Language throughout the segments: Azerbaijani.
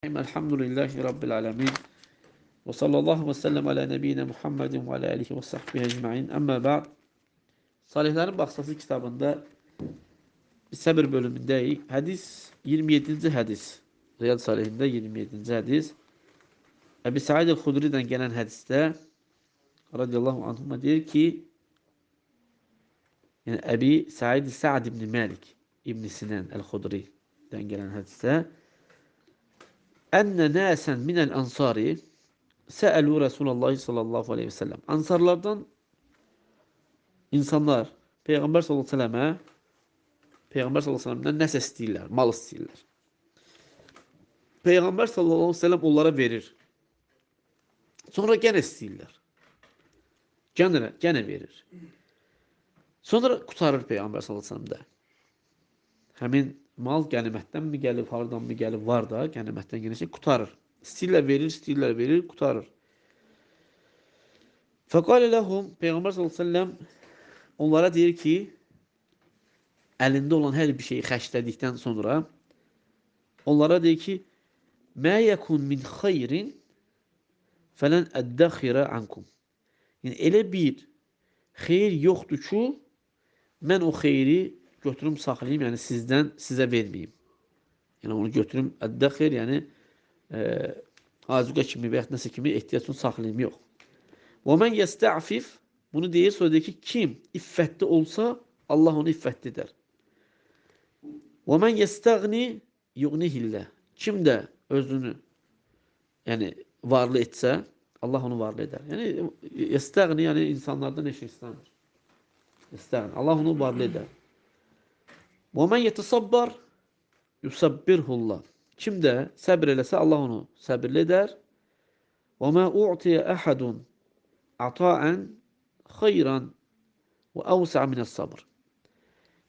Elhamdülillahi Rabbil alemin. Ve sallallahu ve sellem ala nebiyyina Muhammedin ve ala alihi ve sahbihi ecma'in. Amma ba'd. Salihlerin Baksası kitabında Səbir bölümündəyik. Hədis 27-ci hədis. Riyad Salihində 27-ci hədis. Əbi Said el-Xudri'dən gələn hədisdə radiyallahu anhuma deyir ki, yəni Əbi Said Sa'd ibn Malik ibn Sinan el-Xudri'dən gələn hədisdə Enne nâsen minel ansari se'elu Resulullah sallallahu aleyhi ve sellem. Ansarlardan insanlar Peygamber sallallahu aleyhi ve selleme Peygamber sallallahu aleyhi ve sellem'den nəsə istəyirlər, mal istəyirlər. Peygamber sallallahu aleyhi ve sellem onlara verir. Sonra gene istəyirlər. Gene verir. Sonra qutarır Peygamber sallallahu aleyhi ve sellem'də. Həmin mal qənimətdən mi gəlib, hardan mı gəlib, var da qənimətdən gələcək, qutarır. İstəyirlər verir, qutarır. Fəqalə ləhum, Peyğəmbər s.ə.v onlara deyir ki, əlində olan hər bir şeyi xərclədikdən sonra onlara deyir ki, mə yəkun min xeyrin fələn əddəxirə ankum. Yəni, elə bir xeyir yoxdur ki, mən o xeyri götürüm, saxlayayım, yəni sizə verməyim. Yəni, onu götürüm, əddəxir, yəni azuqə kimi və yaxud nəsə kimi ehtiyacını saxlayayım, yox. Və mən yəstə'fif, bunu deyir, sonra deyir ki, kim iffətli olsa, Allah onu iffətli edər. Və mən yəstəğni yuğnihillə, kim də özünü, yəni varlı etsə, Allah onu varlı edər. Yəni, yəstəğni, yəni insanlardan eşək istəmir. Yəstəğni, Allah onu varlı edər. Və mən yətisabbar, yusabbirhullah. Kim də səbir eləsə, Allah onu səbirli edər. Və mə u'tiyə əhədun ata'ən xeyran və əvsə minəs sabr.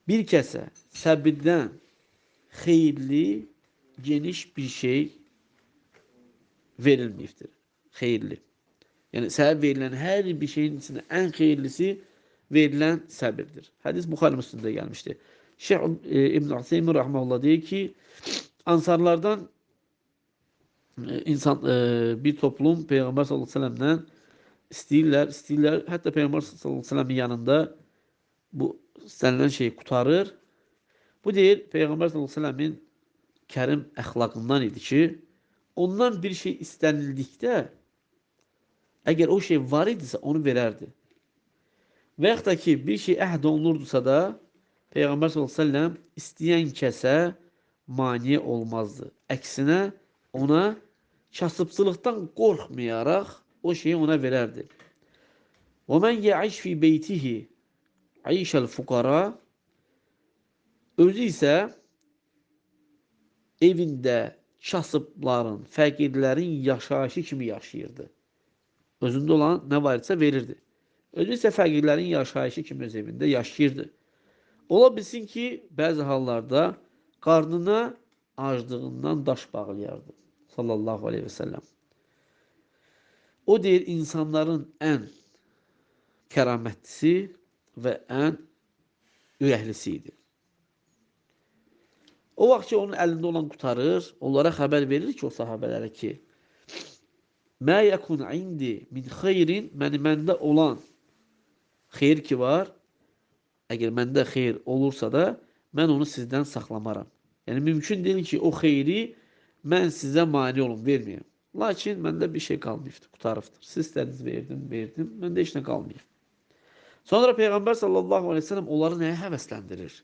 Bir kəsə səbirdən xeyirli, geniş bir şey verilməyibdir. Xeyirli. Yəni, sənə verilən hər bir şeyin içində ən xeyirlisi verilən səbirdir. Hədis Buxari Müslimdə gəlmişdir. Şeyh İbn Hüseymin rahmetullah deyir ki, ansarlardan bir toplum Peyğəmbər sallallahu əleyhi və səlləmdən istəyirlər. Hətta Peyğəmbər sallallahu əleyhi və səlləmin yanında bu istənilən şeyi qutarır. Bu deyir Peyğəmbər sallallahu əleyhi və səlləmin kərim əxlaqından idi ki, ondan bir şey istənildikdə əgər o şey var idisə onu verərdi. Və yaxud da ki, bir şey əhd olunurdusa da Peyğəmbər s.ə.v istəyən kəsə mani olmazdı. Əksinə, ona kasıbçılıqdan qorxmayaraq o şeyi ona verərdi. Və mən yəiş fi beytihi ayişəl fuqara, özü isə evində kasıbların, fəqirlərin yaşayışı kimi yaşayırdı. Özündə olan nə var isə verirdi. Özü isə fəqirlərin yaşayışı kimi öz evində yaşayırdı. Ola bilsin ki, bəzi hallarda qarnına aclığından daş bağlayardı. Sallallahu aleyhi və səlləm. O deyir, insanların ən kəramətlisi və ən ürəklisi idi. O vaxt ki, onun əlində olan qutarır, onlara xəbər verir ki, o sahabələrə ki, mə yəkun indi min xeyrin, məndə olan xeyir ki var, əgər məndə xeyir olursa da, mən onu sizdən saxlamaram. Yəni, mümkün deyil ki, o xeyri mən sizə mani olum, verməyəm. Lakin məndə bir şey qalmayıbdır, qutarıbdır. Siz istədiniz, verdim, məndə heç nə qalmayıb. Sonra Peyğəmbər sallallahu aleyhi ve sellem onları nəyə həvəsləndirir?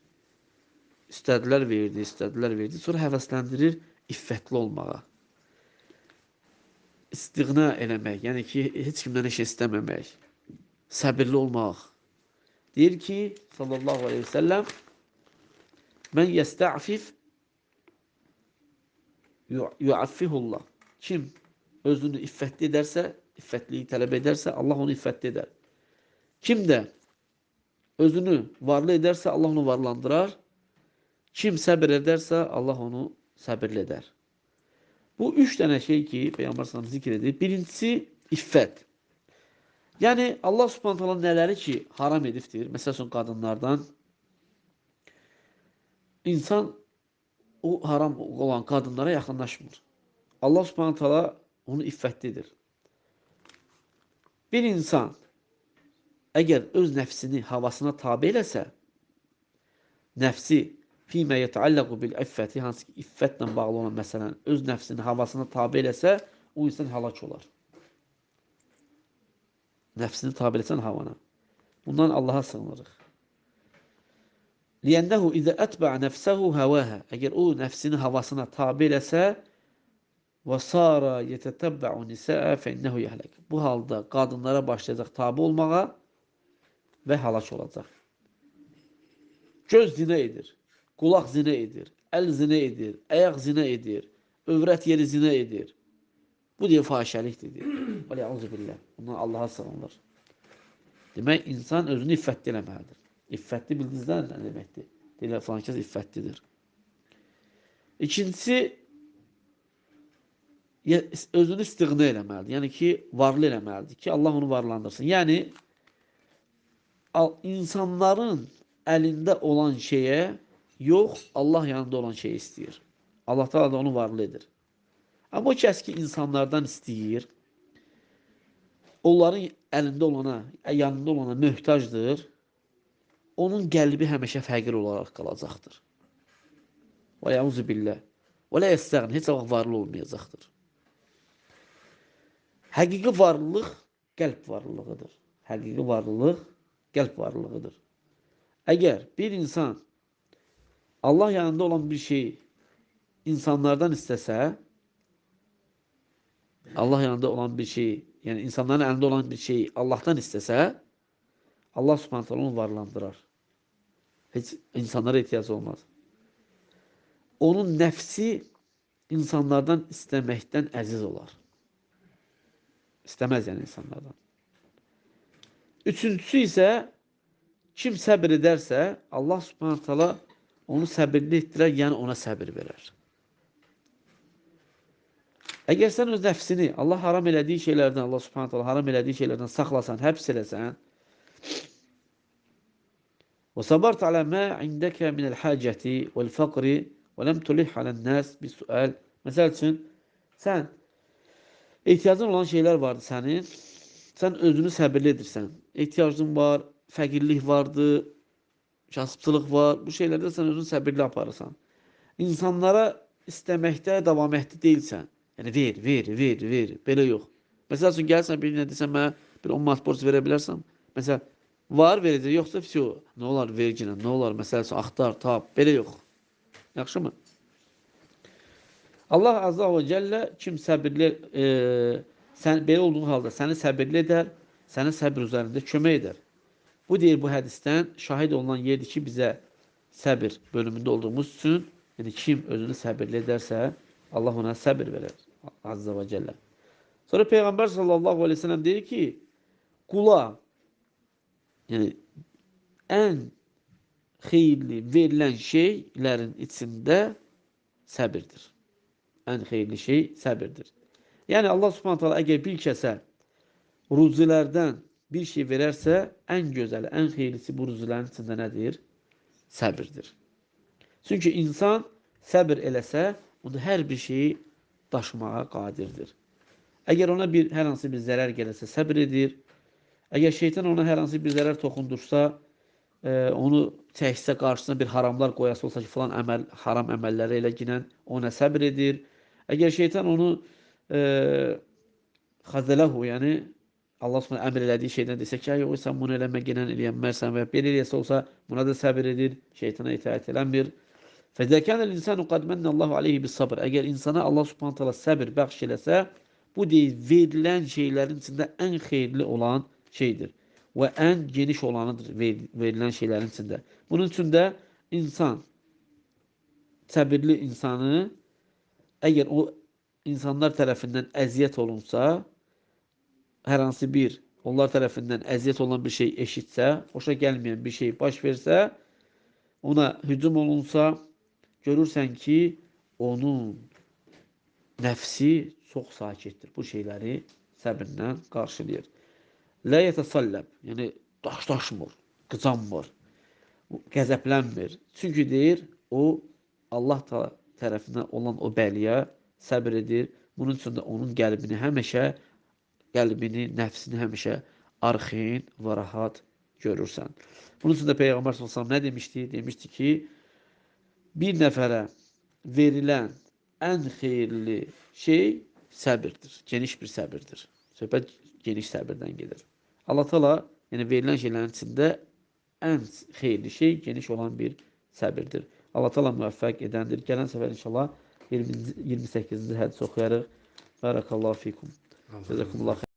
İstədilər, verdi. Sonra həvəsləndirir iffətli olmağa. İstiğna eləmək, yəni ki, heç kimdən heç istəməmək. Səbirli olmaq. Deyir ki, sallallahu aleyhi ve sellem, mən yəstə'fif yu'affihullah. Kim özünü iffətli edərsə, iffətliyi tələb edərsə, Allah onu iffətli edər. Kim də özünü varlı edərsə, Allah onu varlandırar. Kim səbir edərsə, Allah onu səbirli edər. Bu üç dənə şey ki, Peyğəmbər sallallahu əleyhi və səlləm zikr edir. Birincisi, iffət. Yəni, Allah subhanahu ta'ala nələri ki, haram edibdir, məsəl üçün qadınlardan, insan o haram olan qadınlara yaxınlaşmır. Allah Subhanahu taala onu iffətlidir. Bir insan əgər öz nəfsini havasına tabe eləsə, nəfsi fīmə yetəalləqu bil iffəti, hansı ki, iffətlə bağlı olan məsələn, öz nəfsini havasına tabe eləsə, o insan halak olar. Nəfsini tabe eləsən havana. Bundan Allaha sığınırıq. Liyənəhu izə ətbə nəfsəhu həvəhə. Əgər o nəfsini havasına tabe eləsə və sara yetətəbbə'u nisəə fənnəhu yəhlək. Bu halda qadınlara başlayacaq tabe olmağa və halak olacaq. Göz zinə edir, qulaq zinə edir, əl zinə edir, ayaq zinə edir, övrət yeri zinə edir. Bu deyə fahişəlikdir. Vəliyyəuzubillah. Bundan Allaha sığınılır. Demək, insan özünü iffətli eləməlidir. İffətli bildinizlər nə deməkdir? Deyirlər, falan kəs iffətlidir. İkincisi, özünü istiğna eləməlidir. Yəni ki, varlı eləməlidir ki, Allah onu varlandırsın. Yəni, insanların əlində olan şeyə yox, Allah yanında olan şeyi istəyir. Allah da onu varlı edir. Amma o kəs ki, insanlardan istəyir, onların əlində olana, yanında olana möhtacdır, onun qəlbi həmişə fəqir olaraq qalacaqdır. Və yəuzu billah. Və lə yəstəğni, heç vaxt varlı olmayacaqdır. Həqiqi varlılıq qəlb varlılığıdır. Həqiqi varlılıq qəlb varlılığıdır. Əgər bir insan Allah yanında olan bir şeyi insanlardan istəsə, Allah yanında olan bir şeyi, yəni insanların əlində olan bir şeyi Allahdan istəsə, Allah Subhanahu onu varlandırar. Heç insanlara ehtiyac olmaz. Onun nəfsi insanlardan istəməkdən əziz olar. İstəməz yəni insanlardan. Üçüncüsü isə kim səbir edərsə, Allah Subhanahu taala onu səbirli etdirər, yəni ona səbir verər. Əgər sən öz nəfsini Allah haram elədiyi şeylərdən, Allah Subhanahu taala haram elədiyi şeylərdən saxlasan, həbs eləsən, və sabart alə mə indəkə minəl həcəti vəl-fəqri və ləm tulih alən-nəs bis-sual. Məsəl üçün, sən ehtiyacın olan şeylər vardır sənin, sən özünü səbirli edirsən. Ehtiyacın var, fəqirlik vardır, kasıbçılıq var. Bu şeylərdə sən özünü səbirli aparırsan. İnsanlara istəməkdə davamətli deyilsən. Yəni, ver. Belə yox. Məsəl üçün, gəlsən birinə desən, mənə bir 10 manat borc verə bilərsən. Məsəl, var verəcək, yoxsa fisiyo. Nə olar verginə, nə olar, məsəl üçün, axtar, tap, belə yox. Yaxşı mı? Allah Azza və Cəllə kim səbirli, sən belə olduğun halda səni səbirli edər, səni səbir üzərində kömək edər. Bu deyir bu hədisdən şahid olunan yerdir ki, bizə səbir bölümündə olduğumuz üçün, yəni kim özünü səbirli edərsə, Allah ona səbir verər. Azza və Cəllə. Sonra Peyğəmbər sallallahu aleyhi ve sellem deyir ki, qula, yəni ən xeyirli verilən şeylərin içində səbirdir. Ən xeyirli şey səbirdir. Yəni Allah Subhanahu taala əgər bir kəsə ruzilərdən bir şey verərsə, ən gözəli, ən xeyirlisi bu ruzilərin içində nədir? Səbirdir. Çünki insan səbir eləsə, onda hər bir şeyi daşımağa qadirdir. Əgər ona hər hansı bir zərər gəlirsə, səbir edir. Əgər şeytan ona hər hansı bir zərər toxundursa, onu çəksə, qarşısına bir haramlar qoyası olsa ki, filan haram əməlləri ilə ginən ona səbir edir. Əgər şeytan onu xazələhu, yəni Allah Subhanahu əmr elədiyi şeydən desə ki, yox, sən bunu eləmə, ginən eləyənmərsən və belə eləyəsə olsa, buna da səbir edir, şeytana itaət eləmir. Fəzəkən el-insanu qad mənnəllahu aleyhi bis-sabr. Əgər insana Allah Subhanahu taala səbir bəxş eləsə, bu deyil, verilən şeylərin içində ən xeyirli olan şeydir və ən geniş olanıdır verilən şeylərin içində. Bunun üçün də insan, səbirli insanı, əgər o insanlar tərəfindən əziyyət olunsa, hər hansı bir onlar tərəfindən əziyyət olan bir şey eşitsə, xoşa gəlməyən bir şey baş versə, ona hücum olunsa, görürsən ki, onun nəfsi çox sakitdir. Bu şeyləri səbirlə qarşılayır. Lə yətəsəlləb, yəni daşmır, qıcanmır, qəzəblənmir. Çünki deyir, o Allah tərəfindən olan o bəliyə səbir edir. Bunun üçün də onun qəlbini, nəfsini həmişə arxin və rahat görürsən. Bunun üçün də Peyğəmbər s.ə.v nə demişdi? Demişdi ki, bir nəfərə verilən ən xeyirli şey səbirdir. Geniş bir səbirdir. Söhbət geniş səbirdən gedir. Allah Teala yəni verilən şeylərin içində ən xeyirli şey geniş olan bir səbirdir. Allah Teala müvəffəq edəndir. Gələn səfər inşallah 28-ci hədis oxuyarıq. Barakallahu fikum. Cəzakumullah.